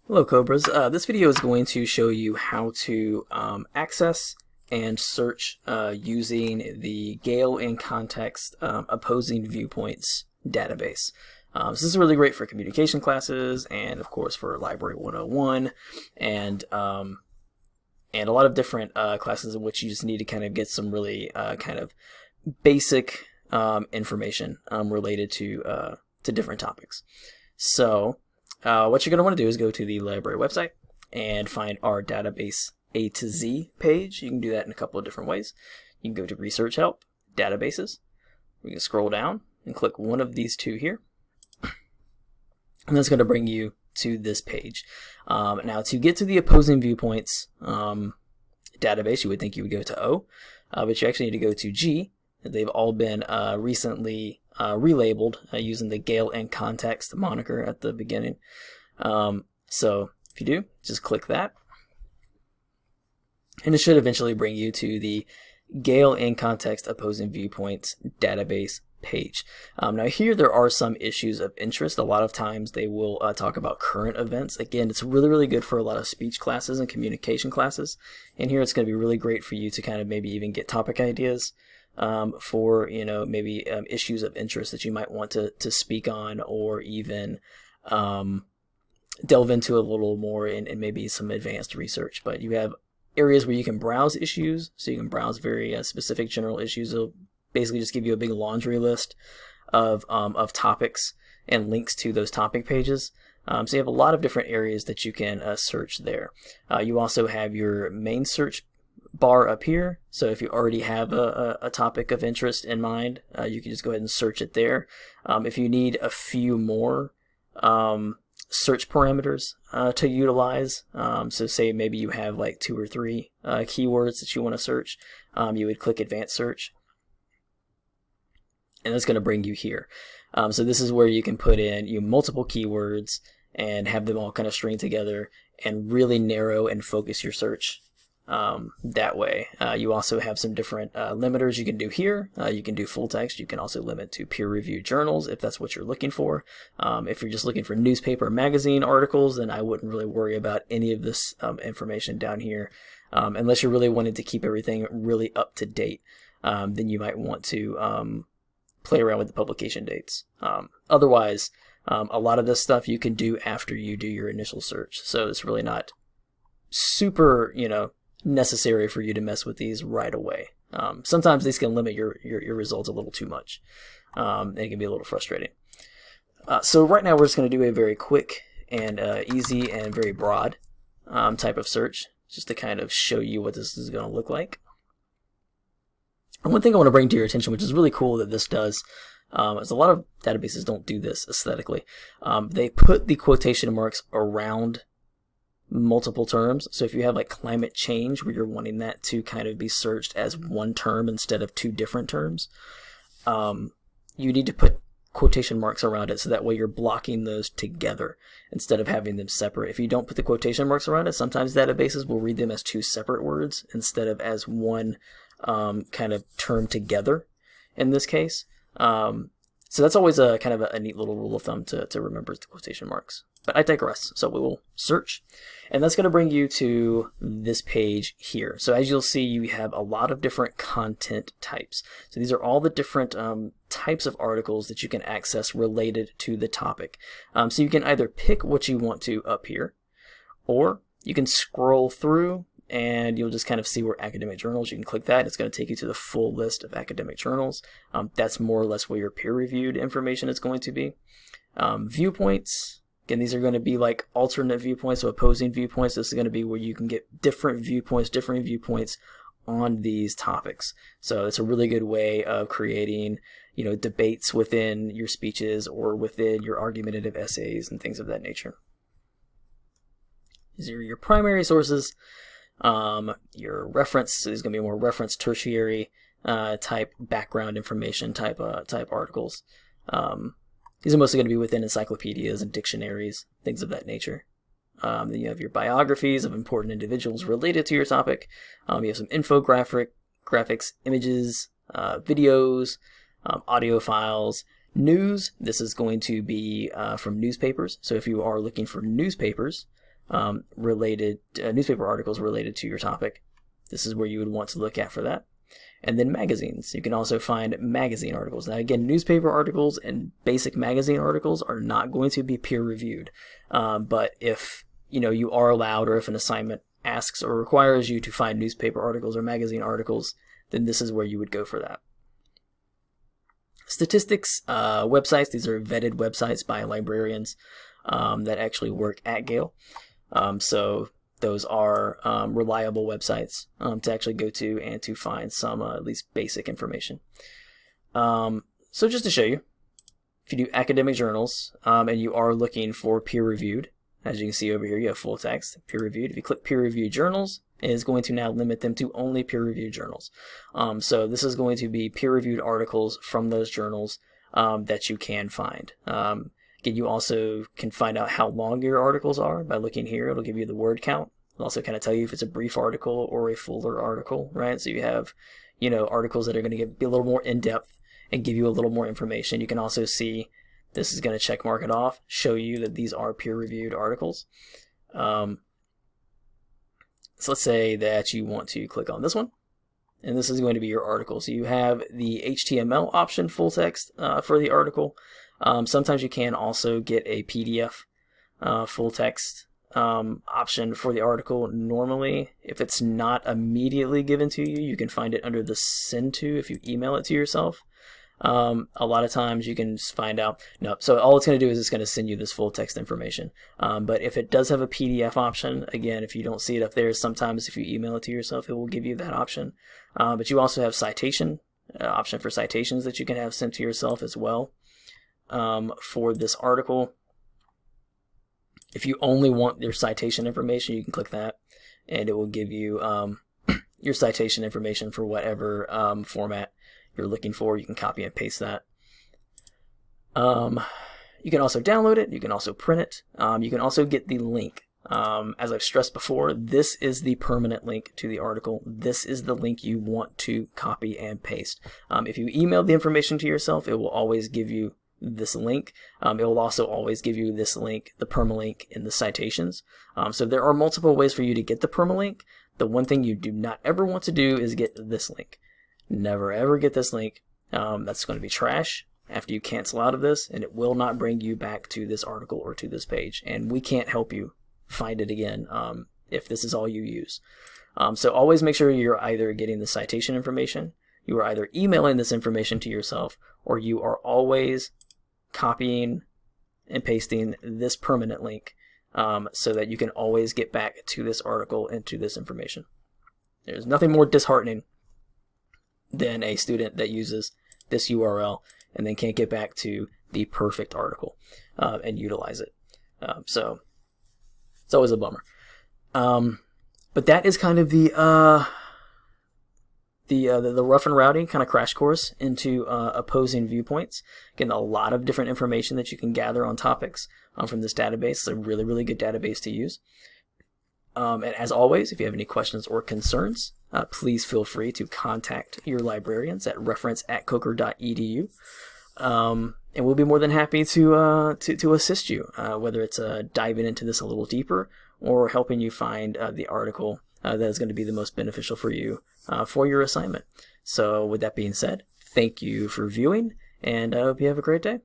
Hello Cobras. This video is going to show you how to access and search using the Gale in context opposing viewpoints database. So this is really great for communication classes and of course for Library 101 and a lot of different classes in which you just need to kind of get some really kind of basic information related to different topics. So what you're going to want to do is go to the library website and find our database A to Z page. You can do that in a couple of different ways. You can go to Research Help, Databases. We can scroll down and click one of these two here. And that's going to bring you to this page. Now to get to the opposing viewpoints database, you would think you would go to O, but you actually need to go to G. They've all been recently relabeled using the Gale in context moniker at the beginning. So if you do, just click that. And it should eventually bring you to the Gale in context opposing viewpoints database page. Now here there are some issues of interest. A lot of times they will talk about current events. Again, it's really good for a lot of speech classes and communication classes. And here it's going to be really great for you to kind of maybe even get topic ideas for maybe issues of interest that you might want to speak on, or even delve into a little more in maybe some advanced research. But you have areas where you can browse issues, so you can browse very specific general issues. It'll basically just give you a big laundry list of topics and links to those topic pages. So you have a lot of different areas that you can search there. You also have your main search bar up here, so if you already have a topic of interest in mind, you can just go ahead and search it there. If you need a few more search parameters to utilize, so say maybe you have like 2 or 3 keywords that you want to search, you would click Advanced Search, and that's going to bring you here. So this is where you can put in multiple keywords and have them all kind of string together and really narrow and focus your search that way. You also have some different limiters you can do here. You can do full text. You can also limit to peer-reviewed journals if that's what you're looking for. If you're just looking for newspaper or magazine articles, then I wouldn't really worry about any of this information down here, unless you're really wanting to keep everything really up to date. Then you might want to play around with the publication dates. Otherwise, a lot of this stuff you can do after you do your initial search, so it's really not super necessary for you to mess with these right away. Sometimes these can limit your results a little too much, and it can be a little frustrating. So right now we're just going to do a very quick and easy and very broad type of search, just to kind of show you what this is going to look like. And one thing I want to bring to your attention, which is really cool that this does, is a lot of databases don't do this aesthetically. They put the quotation marks around multiple terms. So if you have like climate change, where you're wanting that to kind of be searched as one term instead of 2 different terms, you need to put quotation marks around it, so that way you're blocking those together instead of having them separate. If you don't put the quotation marks around it, sometimes databases will read them as 2 separate words instead of as one kind of term together in this case. So that's always a kind of a neat little rule of thumb to remember, the quotation marks. But I digress. So we will search, and that's going to bring you to this page here. So as you'll see, you have a lot of different content types. So these are all the different types of articles that you can access related to the topic. So you can either pick what you want to up here, or you can scroll through and you'll just kind of see where academic journals. You can click that. It's going to take you to the full list of academic journals. That's more or less where your peer-reviewed information is going to be. Viewpoints. Again, these are going to be like alternate viewpoints, so opposing viewpoints. This is going to be where you can get different viewpoints on these topics. So it's a really good way of creating, debates within your speeches or within your argumentative essays and things of that nature. These are your primary sources. Your reference, so there's going to be more reference tertiary type background information type articles. These are mostly going to be within encyclopedias and dictionaries, things of that nature. Then you have your biographies of important individuals related to your topic. You have some graphics, images, videos, audio files, news. This is going to be from newspapers. So if you are looking for newspapers, newspaper articles related to your topic. This is where you would want to look at for that. And then magazines. You can also find magazine articles. Now again, newspaper articles and basic magazine articles are not going to be peer reviewed. But if you are allowed, or if an assignment asks or requires you to find newspaper articles or magazine articles, then this is where you would go for that. Statistics websites. These are vetted websites by librarians that actually work at Gale. So those are reliable websites to actually go to and to find some at least basic information. So just to show you, if you do academic journals and you are looking for peer-reviewed, as you can see over here, you have full text, peer-reviewed. If you click peer-reviewed journals, it is going to now limit them to only peer-reviewed journals. So this is going to be peer-reviewed articles from those journals that you can find. Again, you also can find out how long your articles are by looking here. It'll give you the word count. It'll also kind of tell you if it's a brief article or a fuller article, right? So you have, articles that are going to be a little more in-depth and give you a little more information. You can also see, this is going to check mark it off, show you that these are peer-reviewed articles. So let's say that you want to click on this one, and this is going to be your article. So you have the HTML option, full text, for the article. Sometimes you can also get a PDF full text option for the article. Normally, if it's not immediately given to you, you can find it under the send to if you email it to yourself. A lot of times you can find out, no, so all it's going to do is it's going to send you this full text information. But if it does have a PDF option, again, if you don't see it up there, sometimes if you email it to yourself, it will give you that option. But you also have citation, option for citations that you can have sent to yourself as well. For this article, if you only want your citation information, you can click that, and it will give you your citation information for whatever format you're looking for. You can copy and paste that. You can also download it. You can also print it. You can also get the link. As I've stressed before, this is the permanent link to the article. This is the link you want to copy and paste. If you email the information to yourself, it will always give you this link. It will also always give you this link, the permalink in the citations. So there are multiple ways for you to get the permalink. The one thing you do not ever want to do is get this link. Never ever get this link. That's going to be trash after you cancel out of this, and it will not bring you back to this article or to this page, and we can't help you find it again if this is all you use. So always make sure you're either getting the citation information, you are either emailing this information to yourself, or you are always copying and pasting this permanent link so that you can always get back to this article and to this information. There's nothing more disheartening than a student that uses this URL and then can't get back to the perfect article and utilize it. So it's always a bummer. But that is kind of the rough and rowdy kind of crash course into opposing viewpoints. Again, a lot of different information that you can gather on topics from this database. It's a really, really good database to use. And as always, if you have any questions or concerns, please feel free to contact your librarians at reference@coker.edu. And we'll be more than happy to assist you, whether it's diving into this a little deeper or helping you find the article that is going to be the most beneficial for you for your assignment. So with that being said, thank you for viewing, and I hope you have a great day.